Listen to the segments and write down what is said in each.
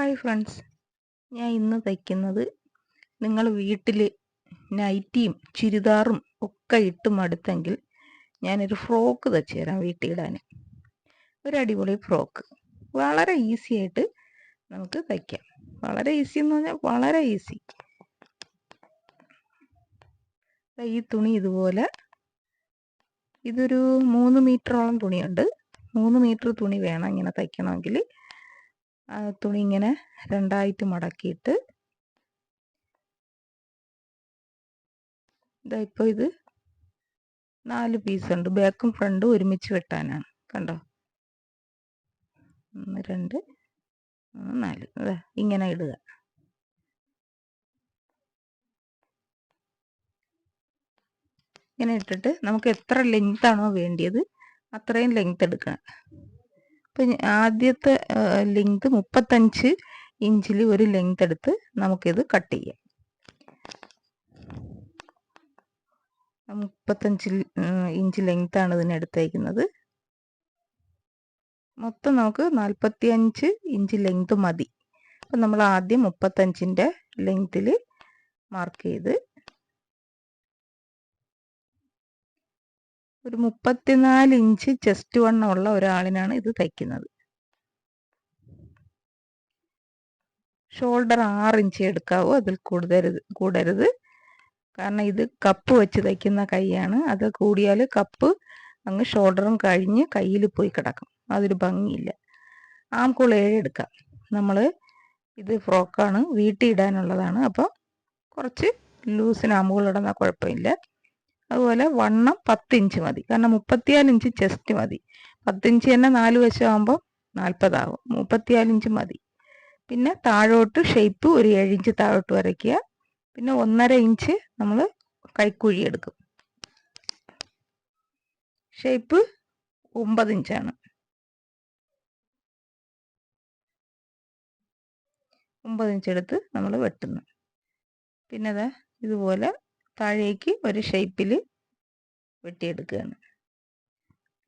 Hi friends, ഞാൻ ഇന്ന് തയ്ക്കുന്നത് നിങ്ങൾ വീട്ടിൽ നൈറ്റിയും ചുരിദാറും ഒക്കെ ഇട്ട് മടുത്തെങ്കിൽ ഞാനൊരു ഫ്രോക്ക് തയ്ച്ചു തരാം വീട്ടിലിടാൻ. ഒരു അടിപൊളി ഫ്രോക്ക് വളരെ ഈസി ആയിട്ട് നമുക്ക് തയ്ക്കാം. വളരെ ഈസി എന്ന് പറഞ്ഞാൽ വളരെ ഈസി. ഈ തുണി ഇതുപോലെ, ഇതൊരു 3 മീറ്ററോളം തുണിയുണ്ട്. 3 മീറ്റർ തുണി വേണം ഇങ്ങനെ തയ്ക്കണമെങ്കിൽ. തുണി ഇങ്ങനെ രണ്ടായിട്ട് മടക്കിയിട്ട് ഇപ്പോൾ ഇത് 4 പീസുണ്ട്. ബാക്കും ഫ്രണ്ടും ഒരുമിച്ച് വെട്ടാനാണ്. കണ്ടോ, 1 2 3 4 അതെ ഇങ്ങനെ ഇടുക. ഇങ്ങനെ ഇട്ടിട്ട് നമുക്ക് എത്ര ലെങ്ത് ആണോ വേണ്ടിയത് അത്രയും ലെങ്ത് എടുക്കണം. അപ്പം ആദ്യത്തെ ലെങ്ത് 35 ഇഞ്ചിൽ ഒരു ലെങ്ത് എടുത്ത് നമുക്കിത് കട്ട് ചെയ്യാം. 35 ഇഞ്ച് ലെങ്ത്താണ് ഇതിനെടുത്തേക്കുന്നത്. മൊത്തം നമുക്ക് 45 ഇഞ്ച് ലെങ്ത് മതി. അപ്പം നമ്മൾ ആദ്യം 35ൻ്റെ ലെങ്ത്തിൽ മാർക്ക് ചെയ്ത് ഒരു 34 ഇഞ്ച് ചെസ്റ്റ് വണ്ണമുള്ള ഒരാളിനാണ് ഇത് തയ്ക്കുന്നത്. ഷോൾഡർ 6 ഇഞ്ച് എടുക്കാവൂ, അതിൽ കൂടരുത്. കാരണം ഇത് കപ്പ് വെച്ച് തയ്ക്കുന്ന കൈയാണ്. അത് കൂടിയാൽ കപ്പ് അങ്ങ് ഷോൾഡറും കഴിഞ്ഞ് കയ്യിൽ പോയി കിടക്കും, അതൊരു ഭംഗിയില്ല. ആംകോൾ 7 എടുക്കാം. നമ്മൾ ഇത് ഫ്രോക്കാണ്, വീട്ടിൽ ഇടാനുള്ളതാണ്. അപ്പോൾ കുറച്ച് ലൂസിന് ആംകോൾ ഇടുന്നാൽ കുഴപ്പമില്ല. അതുപോലെ വണ്ണം 10 ഇഞ്ച് മതി, കാരണം 34 ഇഞ്ച് ചെസ്റ്റ് മതി. 10 ഇഞ്ച് തന്നെ 4 വശമാകുമ്പോൾ 40 ആകും. 34 ഇഞ്ച് മതി. പിന്നെ താഴോട്ട് ഷേപ്പ് ഒരു 7 ഇഞ്ച് താഴോട്ട് വരയ്ക്കുക. പിന്നെ 1.5 ഇഞ്ച് നമ്മൾ കൈക്കുഴി എടുക്കും. ഷേപ്പ് 9 ഇഞ്ചാണ്. 9 ഇഞ്ച് എടുത്ത് നമ്മൾ വെട്ടുന്നു. പിന്നെ അതാ ഇതുപോലെ താഴേക്ക് ഒരു ഷേപ്പിൽ വെട്ടിയെടുക്കുകയാണ്.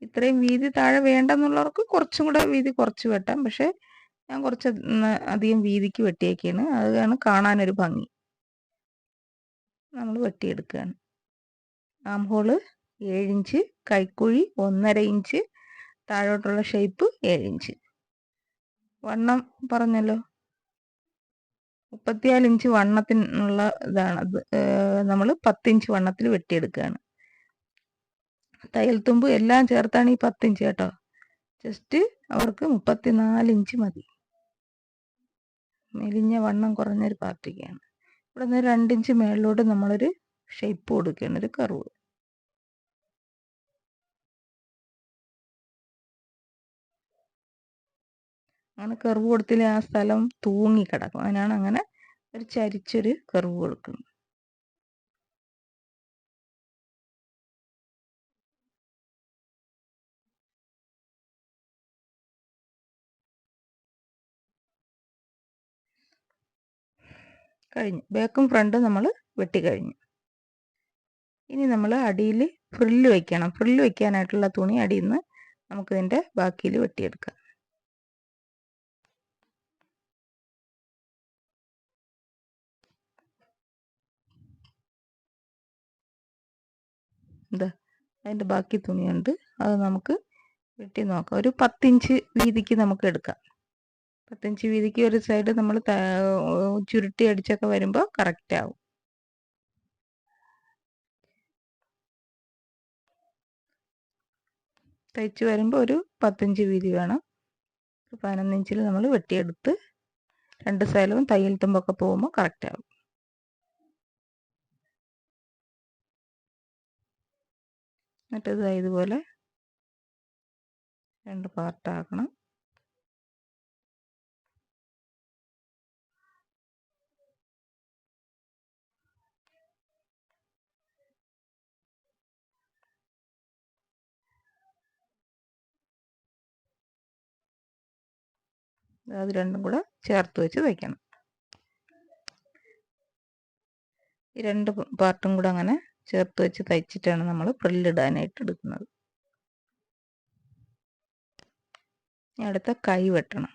ഇത്രയും വീതി താഴെ വേണ്ടെന്നുള്ളവർക്ക് കുറച്ചും കൂടെ വീതി കുറച്ച് വെട്ടാം. പക്ഷേ ഞാൻ കുറച്ച് അധികം വീതിക്ക് വെട്ടിയേക്കാണ്, അതാണ് കാണാനൊരു ഭംഗി. നമ്മൾ വെട്ടിയെടുക്കുകയാണ്. ആം ഹോള് 7 ഇഞ്ച്, കൈക്കുഴി 1.5 ഇഞ്ച്, താഴോട്ടുള്ള ഷേപ്പ് 7 ഇഞ്ച്. വണ്ണം പറഞ്ഞല്ലോ, 34 ഇഞ്ച് വണ്ണത്തിനുള്ള ഇതാണ്. അത് നമ്മൾ 10 ഇഞ്ച് വണ്ണത്തിൽ വെട്ടിയെടുക്കുകയാണ്. തയ്യൽ തുമ്പ് എല്ലാം ചേർത്താണ് ഈ 10 ഇഞ്ച് കേട്ടോ. ജസ്റ്റ് അവർക്ക് 34 ഇഞ്ച് മതി. മെലിഞ്ഞ വണ്ണം കുറഞ്ഞൊരു പാർട്ടിക്കാണ്. ഇവിടെ നിന്ന് 2 ഇഞ്ച് മേളിലോട്ട് നമ്മളൊരു ഷേപ്പ് കൊടുക്കുകയാണ്, ഒരു കർവ്. അങ്ങനെ കർവ് കൊടുത്തില്ല ആ സ്ഥലം തൂങ്ങിക്കിടക്കും. അതിനാണ് അങ്ങനെ ഒരു ചരിച്ചൊരു കർവ് കൊടുക്കുന്നത്. കഴിഞ്ഞു. ബാക്കും ഫ്രണ്ടും നമ്മൾ വെട്ടിക്കഴിഞ്ഞു. ഇനി നമ്മൾ അടിയിൽ ഫ്രില്ല് വയ്ക്കണം. ഫ്രില്ല് വയ്ക്കാനായിട്ടുള്ള തുണി അടിയിൽ നിന്ന് നമുക്കിതിൻ്റെ ബാക്കിയിൽ വെട്ടിയെടുക്കാം. എന്താ അതിൻ്റെ ബാക്കി തുണിയുണ്ട്, അത് നമുക്ക് വെട്ടി നോക്കാം. ഒരു 10 ഇഞ്ച് വീതിക്ക് നമുക്ക് എടുക്കാം. 10 ഇഞ്ച് വീതിക്ക് ഒരു സൈഡ് നമ്മൾ ചുരുട്ടി അടിച്ചൊക്കെ വരുമ്പോൾ കറക്റ്റ് ആവും. തയ്ച്ച് വരുമ്പോൾ ഒരു 10 ഇഞ്ച് വീതി വേണം. 11 ഇഞ്ചിൽ നമ്മൾ വെട്ടിയെടുത്ത് 2 സൈഡിലും തയ്യൽ തുമ്പൊക്കെ പോകുമ്പോൾ കറക്റ്റ് ആവും. എന്നിട്ട് ഇത് ഇതുപോലെ 2 പാർട്ടാക്കണം. അത് രണ്ടും കൂടെ ചേർത്ത് വെച്ച് തയ്ക്കണം. ഈ 2 പാർട്ടും കൂടെ അങ്ങനെ ചേർത്ത് വെച്ച് തയ്ച്ചിട്ടാണ് നമ്മൾ ഫ്രില്ലിടാനായിട്ട് എടുക്കുന്നത്. അടുത്ത കൈ വെട്ടണം.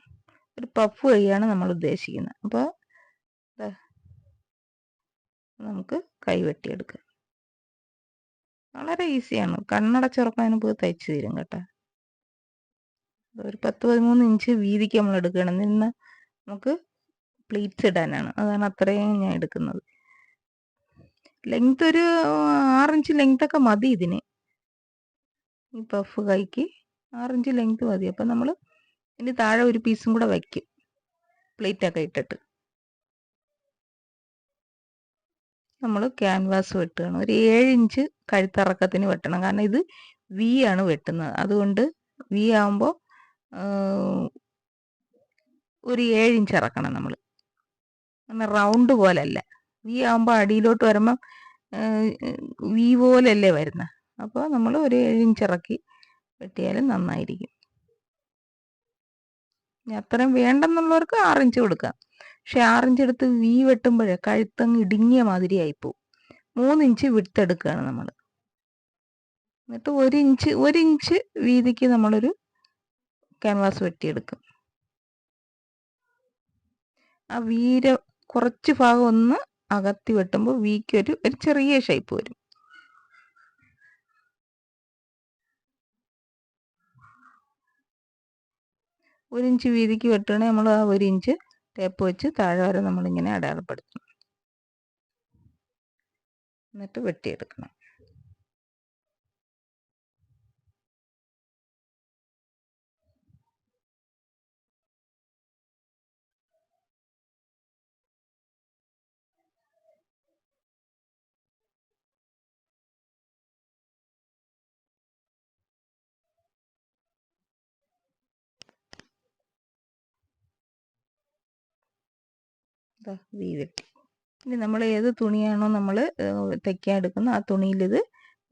ഒരു പഫ് കൈയാണ് നമ്മൾ ഉദ്ദേശിക്കുന്നത്. അപ്പോൾ നമുക്ക് കൈ വെട്ടിയെടുക്കാം. വളരെ ഈസിയാണ്. കണ്ണടച്ചുറക്കാനും പോയി തയ്ച്ച് തരും കേട്ടോ. ഒരു 10-13 ഇഞ്ച് വീതിക്ക് നമ്മൾ എടുക്കണം. നിന്ന് നമുക്ക് പ്ലീറ്റ്സ് ഇടാനാണ്. അതാണ് അത്രയും ഞാൻ എടുക്കുന്നത്. ലെങ്ത് ഒരു 6 ഇഞ്ച് ലെങ്ത്തൊക്കെ മതി ഇതിന്. ഈ പഫ് കൈക്ക് 6 ഇഞ്ച് ലെങ്ത് മതി. അപ്പം നമ്മൾ ഇനി താഴെ ഒരു പീസും കൂടെ വയ്ക്കും, പ്ലേറ്റൊക്കെ ഇട്ടിട്ട്. നമ്മൾ ക്യാൻവാസ് വെട്ടുകയാണ്. ഒരു 7 ഇഞ്ച് കഴുത്തിറക്കത്തിന് വെട്ടണം. കാരണം ഇത് വി ആണ് വെട്ടുന്നത്. അതുകൊണ്ട് വി ആകുമ്പോൾ ഒരു 7 ഇഞ്ച് ഇറക്കണം നമ്മൾ. അങ്ങനെ റൗണ്ട് പോലല്ല. വി ആകുമ്പോൾ അടിയിലോട്ട് വരുമ്പം വി പോലല്ലേ വരുന്നത്. അപ്പോൾ നമ്മൾ ഒരു 7 ഇഞ്ച് ഇറക്കി വെട്ടിയാലും നന്നായിരിക്കും. ഇനി അത്രയും വേണ്ടെന്നുള്ളവർക്ക് 6 ഇഞ്ച് കൊടുക്കാം. പക്ഷെ 6 ഇഞ്ച് എടുത്ത് വി വെട്ടുമ്പോഴേ കഴുത്തങ്ങ് ഇടുങ്ങിയ മാതിരി ആയിപ്പോവും. 3 ഇഞ്ച് വിട്ടെടുക്കുകയാണ് നമ്മൾ. എന്നിട്ട് 1 ഇഞ്ച് വീതിക്ക് നമ്മളൊരു ക്യാൻവാസ് വെട്ടിയെടുക്കും. ആ വീര് കുറച്ച് ഭാഗം ഒന്ന് അകത്തി വെട്ടുമ്പോൾ വീക്ക് ഒരു ചെറിയ ഷേപ്പ് വരും. ഒരു ഇഞ്ച് വീതിക്ക് വെട്ടുകയാണെങ്കിൽ നമ്മൾ ആ 1 ഇഞ്ച് ടേപ്പ് വെച്ച് താഴെ വരെ നമ്മളിങ്ങനെ അടയാളപ്പെടുത്തണം. എന്നിട്ട് വെട്ടിയെടുക്കണം. വി വെട്ടി. ഇനി നമ്മൾ ഏത് തുണിയാണോ നമ്മൾ തയ്ക്കാൻ എടുക്കുന്നത് ആ തുണിയിൽ ഇത്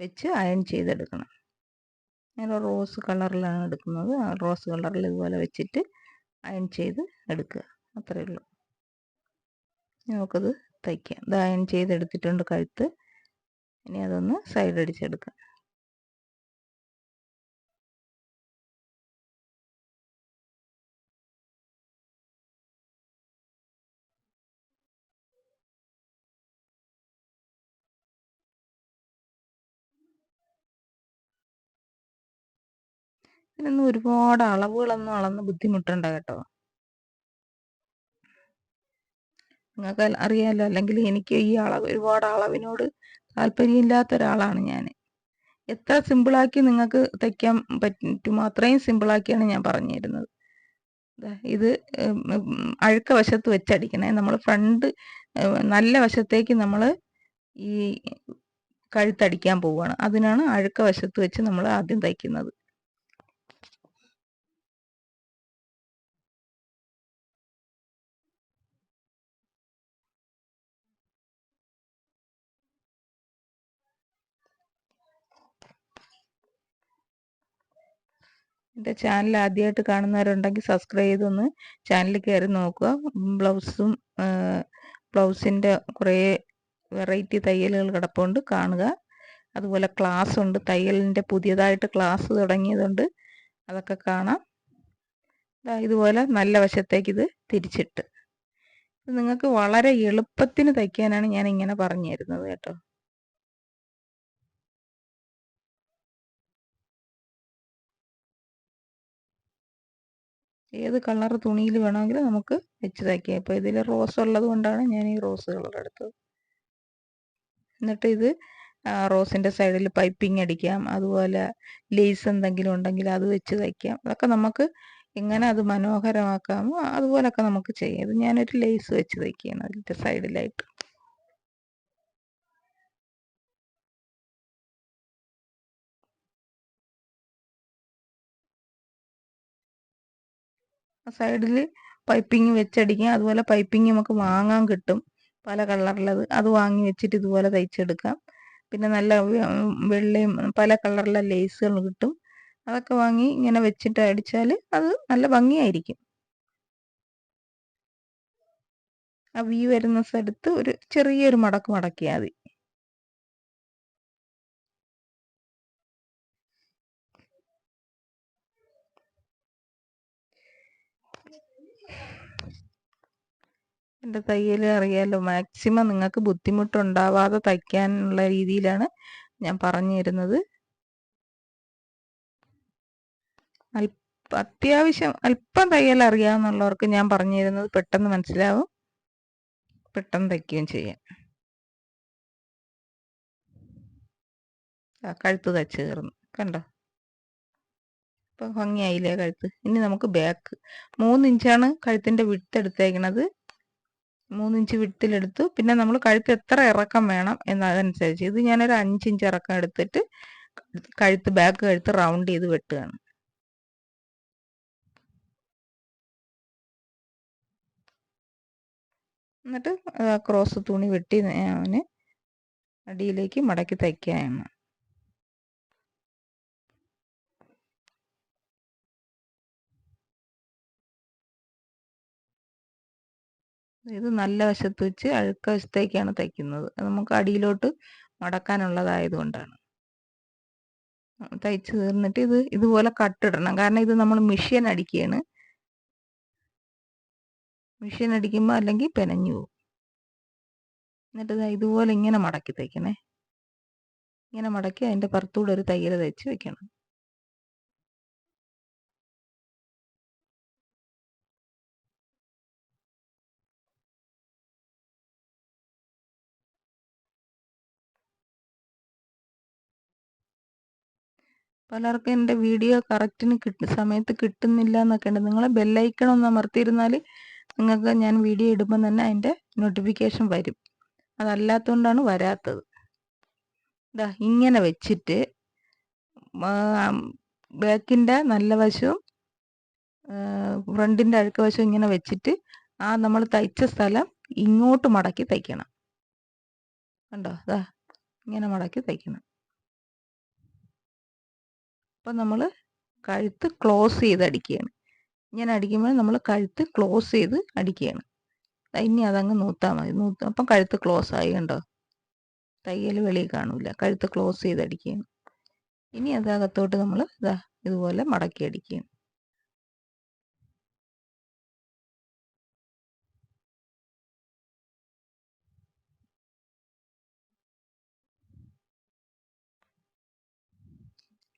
വെച്ച് അയൺ ചെയ്തെടുക്കണം. ഞാൻ റോസ് കളറിലാണ് എടുക്കുന്നത്. ആ റോസ് കളറിൽ ഇതുപോലെ വെച്ചിട്ട് അയൺ ചെയ്ത് എടുക്കുക. അത്രയേ ഉള്ളൂ. നമുക്കത് തയ്ക്കാം. ഇത് അയൺ ചെയ്തെടുത്തിട്ടുണ്ട് കഴുത്ത്. ഇനി അതൊന്ന് സൈഡ് അടിച്ചെടുക്കാം. ഇതിനൊന്നും ഒരുപാട് അളവുകളൊന്നും അളന്ന് ബുദ്ധിമുട്ടണ്ട കേട്ടോ. നിങ്ങൾക്ക് അറിയാമല്ലോ, അല്ലെങ്കിൽ എനിക്ക് ഈ ഒരുപാട് അളവിനോട് താല്പര്യമില്ലാത്ത ഒരാളാണ് ഞാൻ. എത്ര സിമ്പിളാക്കി നിങ്ങൾക്ക് തയ്ക്കാൻ പറ്റുമോ അത്രയും സിമ്പിളാക്കിയാണ് ഞാൻ പറഞ്ഞു തരുന്നത്. ഇത് അഴുക്ക വശത്ത് വെച്ചടിക്കണേ. നമ്മൾ ഫ്രണ്ട് നല്ല വശത്തേക്ക് നമ്മൾ ഈ കഴുത്തടിക്കാൻ പോവുകയാണ്. അതിനാണ് അഴുക്ക വശത്ത് വെച്ച് നമ്മൾ ആദ്യം തയ്ക്കുന്നത്. എൻ്റെ ചാനൽ ആദ്യമായിട്ട് കാണുന്നവരുണ്ടെങ്കിൽ സബ്സ്ക്രൈബ് ചെയ്തൊന്ന് ചാനൽ കയറി നോക്കുക. ബ്ലൗസിൻ്റെ കുറേ വെറൈറ്റി തയ്യലുകൾ കിടപ്പുണ്ട്, കാണുക. അതുപോലെ ക്ലാസ് ഉണ്ട്, തയ്യലിൻ്റെ പുതിയതായിട്ട് ക്ലാസ് തുടങ്ങിയതുണ്ട്, അതൊക്കെ കാണാം. ഇതുപോലെ നല്ല വശത്തേക്ക് ഇത് തിരിച്ചിട്ട് നിങ്ങൾക്ക് വളരെ എളുപ്പത്തിന് തയ്ക്കാനാണ് ഞാൻ ഇങ്ങനെ പറഞ്ഞു തരുന്നത് കേട്ടോ. ഏത് കളർ തുണിയിൽ വേണമെങ്കിലും നമുക്ക് വെച്ച് തയ്ക്കാം. ഇപ്പോൾ ഇതിൽ റോസ് ഉള്ളത് കൊണ്ടാണ് ഞാൻ ഈ റോസ് കളർ എടുത്തത്. എന്നിട്ട് ഇത് റോസിൻ്റെ സൈഡിൽ പൈപ്പിംഗ് അടിക്കാം. അതുപോലെ ലേസ് എന്തെങ്കിലും ഉണ്ടെങ്കിൽ അത് വെച്ച് തയ്ക്കാം. അതൊക്കെ നമുക്ക് എങ്ങനെ അത് മനോഹരമാക്കാമോ അതുപോലൊക്കെ നമുക്ക് ചെയ്യാം. ഇത് ഞാനൊരു ലേസ് വെച്ച് തയ്ക്കുകയാണ് അതിൻ്റെ സൈഡിലായിട്ട്. സൈഡിൽ പൈപ്പിംഗ് വെച്ചടിക്കാം. അതുപോലെ പൈപ്പിംഗ് നമുക്ക് വാങ്ങാൻ കിട്ടും പല കളറിലത്. അത് വാങ്ങി വെച്ചിട്ട് ഇതുപോലെ തയ്ച്ചെടുക്കാം. പിന്നെ നല്ല വെള്ളയും പല കളറിലെ ലേസുകൾ കിട്ടും. അതൊക്കെ വാങ്ങി ഇങ്ങനെ വെച്ചിട്ട് അടിച്ചാൽ അത് നല്ല ഭംഗിയായിരിക്കും. ആ വി വരുന്ന സ്ഥലത്ത് ഒരു ചെറിയൊരു മടക്ക് മടക്കിയാൽ മതി. എൻ്റെ തയ്യൽ അറിയാലോ, മാക്സിമം നിങ്ങൾക്ക് ബുദ്ധിമുട്ടുണ്ടാവാതെ തയ്ക്കാനുള്ള രീതിയിലാണ് ഞാൻ പറഞ്ഞു തരുന്നത്. അത്യാവശ്യം അല്പം തയ്യൽ അറിയാവുന്നവർക്ക് ഞാൻ പറഞ്ഞു തരുന്നത് പെട്ടെന്ന് മനസ്സിലാവും, പെട്ടെന്ന് തയ്ക്കുകയും ചെയ്യാം. കഴുത്ത് തയ്ച്ച് തീർന്നു, കണ്ടോ? ഇപ്പം ഭംഗിയായില്ലേ കഴുത്ത്? ഇനി നമുക്ക് ബാക്ക് 3 ഇഞ്ചാണ് കഴുത്തിൻ്റെ വിട്ത് എടുത്തേക്കണത്. 3 ഇഞ്ച് വിട്തിലെടുത്തു. പിന്നെ നമ്മൾ കഴുത്ത് എത്ര ഇറക്കം വേണം എന്നതനുസരിച്ച്, ഇത് ഞാനൊരു 5 ഇഞ്ച് ഇറക്കം എടുത്തിട്ട് കഴുത്ത് ബാക്ക് കഴുത്ത് റൗണ്ട് ചെയ്ത് വെട്ടുകയാണ്. എന്നിട്ട് ക്രോസ് തുണി വെട്ടി ഞാൻ അടിയിലേക്ക് മടക്കി തയ്ക്കുകയാണ്. ഇത് നല്ല വശത്ത് വെച്ച് അഴുക്ക വശത്തേക്കാണ് തയ്ക്കുന്നത്. നമുക്ക് അടിയിലോട്ട് മടക്കാനുള്ളതായതുകൊണ്ടാണ്. തയ്ച്ച് തീർന്നിട്ട് ഇത് ഇതുപോലെ കട്ടിടണം. കാരണം ഇത് നമ്മൾ മെഷീൻ അടിക്കുകയാണ്. മെഷീൻ അടിക്കുമ്പോൾ അല്ലെങ്കിൽ പെനഞ്ഞു പോകും. എന്നിട്ട് ഇതുപോലെ ഇങ്ങനെ മടക്കി തയ്ക്കണേ. ഇങ്ങനെ മടക്കി അതിൻ്റെ പുറത്തൂടെ ഒരു തയ്യൽ തയ്ച്ച് വെക്കണം. പലർക്കും എൻ്റെ വീഡിയോ കറക്റ്റിന് സമയത്ത് കിട്ടുന്നില്ല എന്നൊക്കെ ഉണ്ട്. നിങ്ങൾ ബെല്ലൈക്കൺ ഒന്ന് അമർത്തിയിരുന്നാൽ നിങ്ങൾക്ക് ഞാൻ വീഡിയോ ഇടുമ്പോൾ തന്നെ അതിൻ്റെ നോട്ടിഫിക്കേഷൻ വരും. അതല്ലാത്തതുകൊണ്ടാണ് വരാത്തത്. ഇതാ ഇങ്ങനെ വെച്ചിട്ട് ബാക്കിൻ്റെ നല്ല വശവും ഫ്രണ്ടിൻ്റെ അഴുക്ക വശവും ഇങ്ങനെ വെച്ചിട്ട് നമ്മൾ തയ്ച്ച സ്ഥലം ഇങ്ങോട്ട് മടക്കി തയ്ക്കണം. കണ്ടോ? അതാ ഇങ്ങനെ മടക്കി തയ്ക്കണം. അപ്പം നമ്മൾ കഴുത്ത് ക്ലോസ് ചെയ്ത് അടിക്കുകയാണ്. ഇങ്ങനെ അടിക്കുമ്പോൾ നമ്മൾ കഴുത്ത് ക്ലോസ് ചെയ്ത് അടിക്കുകയാണ്. ഇനി അതങ്ങ് നൂത്താൽ മതി. അപ്പം കഴുത്ത് ക്ലോസ് ആയി. കണ്ടോ? തയ്യൽ വെളിയിൽ കാണൂല. കഴുത്ത് ക്ലോസ് ചെയ്ത് അടിക്കുകയാണ്. ഇനി അതകത്തോട്ട് നമ്മൾ ഇതുപോലെ മടക്കി അടിക്കുകയാണ്.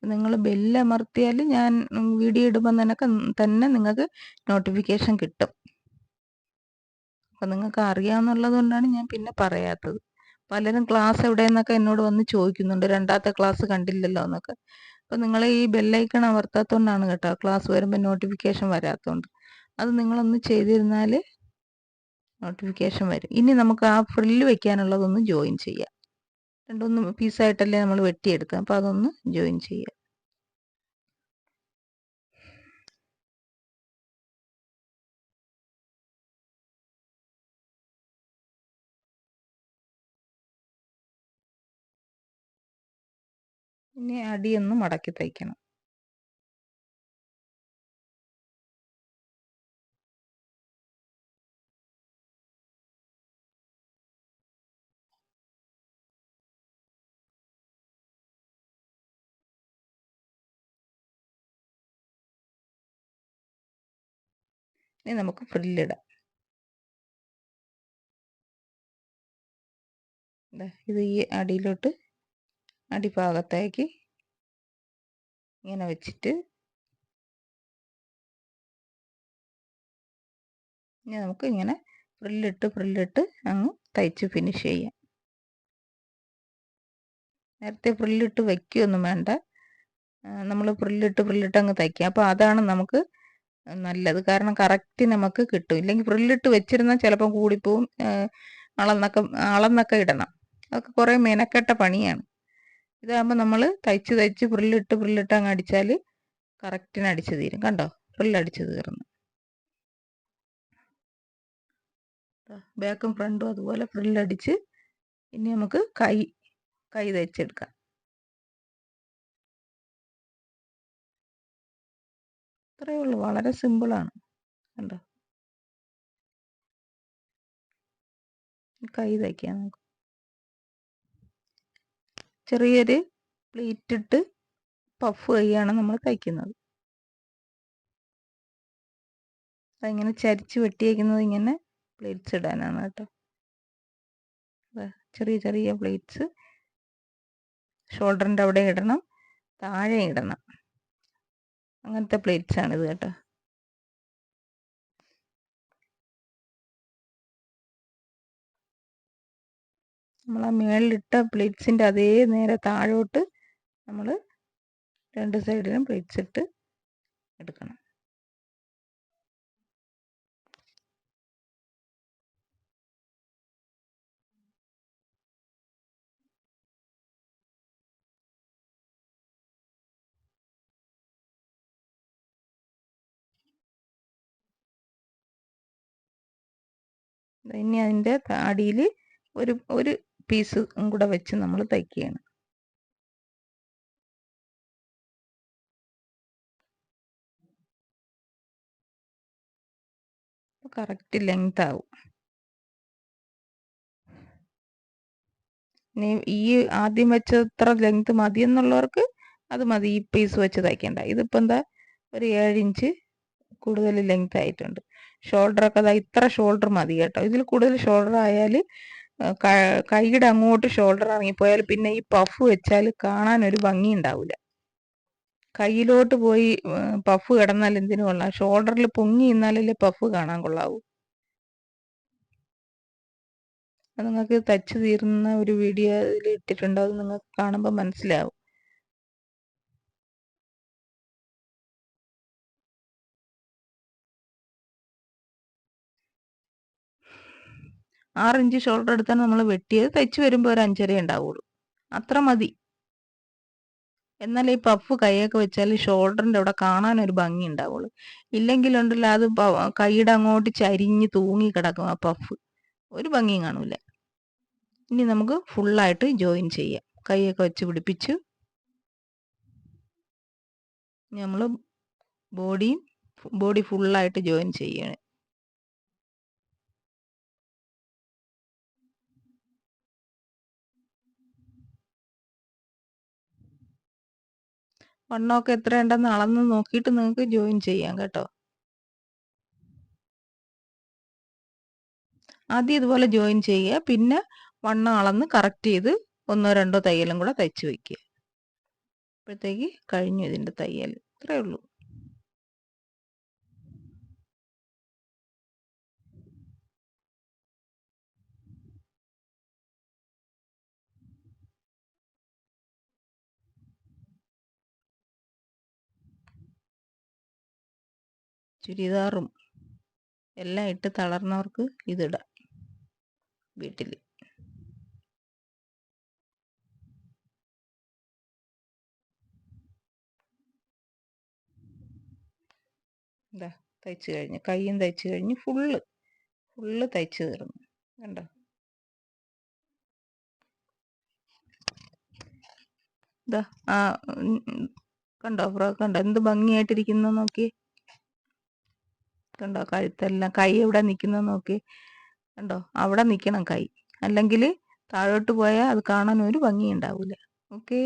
നിങ്ങൾ ബെല്ലമർത്തിയാൽ ഞാൻ വീഡിയോ ഇടുമ്പോൾ തന്നെ നിങ്ങൾക്ക് നോട്ടിഫിക്കേഷൻ കിട്ടും. അപ്പം നിങ്ങൾക്ക് അറിയാമെന്നുള്ളത് കൊണ്ടാണ് ഞാൻ പിന്നെ പറയാത്തത്. പലരും ക്ലാസ് എവിടെയെന്നൊക്കെ എന്നോട് വന്ന് ചോദിക്കുന്നുണ്ട്, രണ്ടാമത്തെ ക്ലാസ് കണ്ടില്ലല്ലോ എന്നൊക്കെ. അപ്പോൾ നിങ്ങൾ ഈ ബെല്ലൈക്കൺ അമർത്താത്തതുകൊണ്ടാണ് കേട്ടോ ക്ലാസ് വരുമ്പോൾ നോട്ടിഫിക്കേഷൻ വരാത്തതുകൊണ്ട്. അത് നിങ്ങളൊന്ന് ചെയ്തിരുന്നാൽ നോട്ടിഫിക്കേഷൻ വരും. ഇനി നമുക്ക് ആ ഫ്രില്ല് വെക്കാനുള്ളതൊന്ന് ജോയിൻ ചെയ്യാം. 2-3 പീസായിട്ടല്ലേ നമ്മൾ വെട്ടിയെടുക്കുക. അപ്പോൾ അതൊന്ന് ജോയിൻ ചെയ്യാം. ഇനി അടിയൊന്ന് മടക്കി തയ്ക്കണം. ഇനി നമുക്ക് ഫ്രില്ലിടാം. ഇത് ഈ അടിയിലോട്ട് അടിഭാഗത്തേക്ക് ഇങ്ങനെ വെച്ചിട്ട് ഇനി നമുക്ക് ഇങ്ങനെ ഫ്രില്ലിട്ട് അങ്ങ് തയ്ച്ച് ഫിനിഷ് ചെയ്യാം. നേരത്തെ ഫ്രില്ലിട്ട് വയ്ക്കുകയൊന്നും വേണ്ട. നമ്മൾ ഫ്രില്ലിട്ട് അങ്ങ് തയ്ക്കാം. അപ്പോൾ അതാണ് നമുക്ക് നല്ലത്. കാരണം കറക്റ്റ് നമുക്ക് കിട്ടും. ഇല്ലെങ്കിൽ ഫ്രില്ലിട്ട് വെച്ചിരുന്നാൽ ചിലപ്പം കൂടിപ്പോവും. അളന്നൊക്കെ ഇടണം. അതൊക്കെ കുറേ മെനക്കെട്ട പണിയാണ്. ഇതാകുമ്പോൾ നമ്മൾ തയ്ച്ച് ഫ്രില്ലിട്ട് അങ്ങ് അടിച്ചാൽ കറക്റ്റിന് അടിച്ച് തീരും. കണ്ടോ? ഫ്രില്ലടിച്ച് തീർന്നു. ബാക്കും ഫ്രണ്ടും അതുപോലെ ഫ്രില്ലടിച്ച് ഇനി നമുക്ക് കൈ തയ്ച്ചെടുക്കാം. ഇത്രയേ ഉള്ളൂ. വളരെ സിമ്പിളാണ്. കണ്ടോ? കൈ തയ്ക്കാം നമുക്ക്. ചെറിയൊരു പ്ലീറ്റ് ഇട്ട് പഫ് കൈയാണ് നമ്മൾ തയ്ക്കുന്നത്. അതിങ്ങനെ ചരിച്ച് വെട്ടിയേക്കുന്നത് ഇങ്ങനെ പ്ലേറ്റ്സ് ഇടാനാണ് കേട്ടോ. ചെറിയ ചെറിയ പ്ലേറ്റ്സ് ഷോൾഡറിൻ്റെ അവിടെ ഇടണം, താഴെ ഇടണം. അങ്ങനത്തെ പ്ലേറ്റ്സാണിത് കേട്ടോ. നമ്മൾ ആ മേളിലിട്ട പ്ലേറ്റ്സിൻ്റെ അതേ നേരെ താഴോട്ട് നമ്മൾ 2 സൈഡിലും പ്ലേറ്റ്സ് ഇട്ട് എടുക്കണം. ഇനി അതിൻ്റെ അടിയിൽ ഒരു പീസ് കൂടെ വെച്ച് നമ്മൾ തയ്ക്കുകയാണ്. കറക്റ്റ് ലെങ്ത് ആവും. ഇനി ഈ ആദ്യം വെച്ചത്ര ലെങ്ത് മതി എന്നുള്ളവർക്ക് അത് മതി, ഈ പീസ് വെച്ച് തയ്ക്കേണ്ട. ഇതിപ്പോൾ എന്താ ഒരു 7 ഇഞ്ച് കൂടുതൽ ലെങ്ത് ആയിട്ടുണ്ട്. ഷോൾഡറൊക്കെ അതാ ഇത്ര ഷോൾഡർ മതി കേട്ടോ. ഇതിൽ കൂടുതൽ ഷോൾഡർ ആയാൽ കൈയുടെ അങ്ങോട്ട് ഷോൾഡർ ഇറങ്ങിപ്പോയാൽ പിന്നെ ഈ പഫ് വെച്ചാൽ കാണാൻ ഒരു ഭംഗി ഉണ്ടാവില്ല. കയ്യിലോട്ട് പോയി പഫ് കിടന്നാൽ എന്തിനു കൊള്ളാം, ഷോൾഡറിൽ പൊങ്ങി നിന്നാലല്ലേ പഫ് കാണാൻ കൊള്ളാവൂ. അത് നിങ്ങൾക്ക് തച്ച് തീർന്ന ഒരു വീഡിയോ ഇതിൽ ഇട്ടിട്ടുണ്ട്, അത് നിങ്ങൾക്ക് കാണുമ്പോൾ മനസ്സിലാവും. ആറിഞ്ച് ഷോൾഡർ എടുത്താണ് നമ്മൾ വെട്ടിയത്. തയ്ച്ച് വരുമ്പോൾ ഒരു 5.5 ഉണ്ടാവുള്ളൂ, അത്ര മതി. എന്നാൽ ഈ പഫ് കൈയൊക്കെ വെച്ചാൽ ഷോൾഡറിൻ്റെ അവിടെ കാണാൻ ഒരു ഭംഗി ഉണ്ടാവുള്ളൂ. ഇല്ലെങ്കിലുണ്ടല്ലോ അത് കൈയുടെ അങ്ങോട്ട് ചരിഞ്ഞ് തൂങ്ങി കിടക്കും ആ പഫ്, ഒരു ഭംഗിയും കാണൂല. ഇനി നമുക്ക് ഫുള്ളായിട്ട് ജോയിൻ ചെയ്യാം. കൈയൊക്കെ വെച്ച് പിടിപ്പിച്ചു നമ്മൾ ബോഡി ഫുള്ളായിട്ട് ജോയിൻ ചെയ്യണം. വണ്ണമൊക്കെ എത്ര ഉണ്ടെന്ന് അളന്ന് നോക്കിയിട്ട് നിങ്ങൾക്ക് ജോയിൻ ചെയ്യാം കേട്ടോ. ആദ്യം ഇതുപോലെ ജോയിൻ ചെയ്യുക, പിന്നെ വണ്ണം അളന്ന് കറക്റ്റ് ചെയ്ത് 1-2 തയ്യലും കൂടെ തയ്ച്ച് വയ്ക്കുക. അപ്പോഴത്തേക്ക് കഴിഞ്ഞു ഇതിൻ്റെ തയ്യൽ. ഇത്രയേ ഉള്ളൂ. ചുരിദാറും എല്ലാം ഇട്ട് തളർന്നവർക്ക് ഇതിടാം വീട്ടിൽ. എന്താ തയ്ച്ച് കഴിഞ്ഞ്, കയ്യും തയ്ച്ച് കഴിഞ്ഞ് ഫുള്ള് തയ്ച്ച് തീർന്നു. കണ്ടോ? ഇതാ കണ്ടോ ഫ്രോക്ക് കണ്ടോ എന്ത് ഭംഗിയായിട്ടിരിക്കുന്നു നോക്കി. കണ്ടോ കഴുത്തെല്ലാം, കൈ എവിടെ നിൽക്കുന്നത് നോക്കി. കണ്ടോ അവിടെ നിൽക്കണം കൈ, അല്ലെങ്കിൽ താഴോട്ട് പോയാൽ അത് കാണാൻ ഒരു ഭംഗി ഉണ്ടാവില്ല. ഓക്കേ.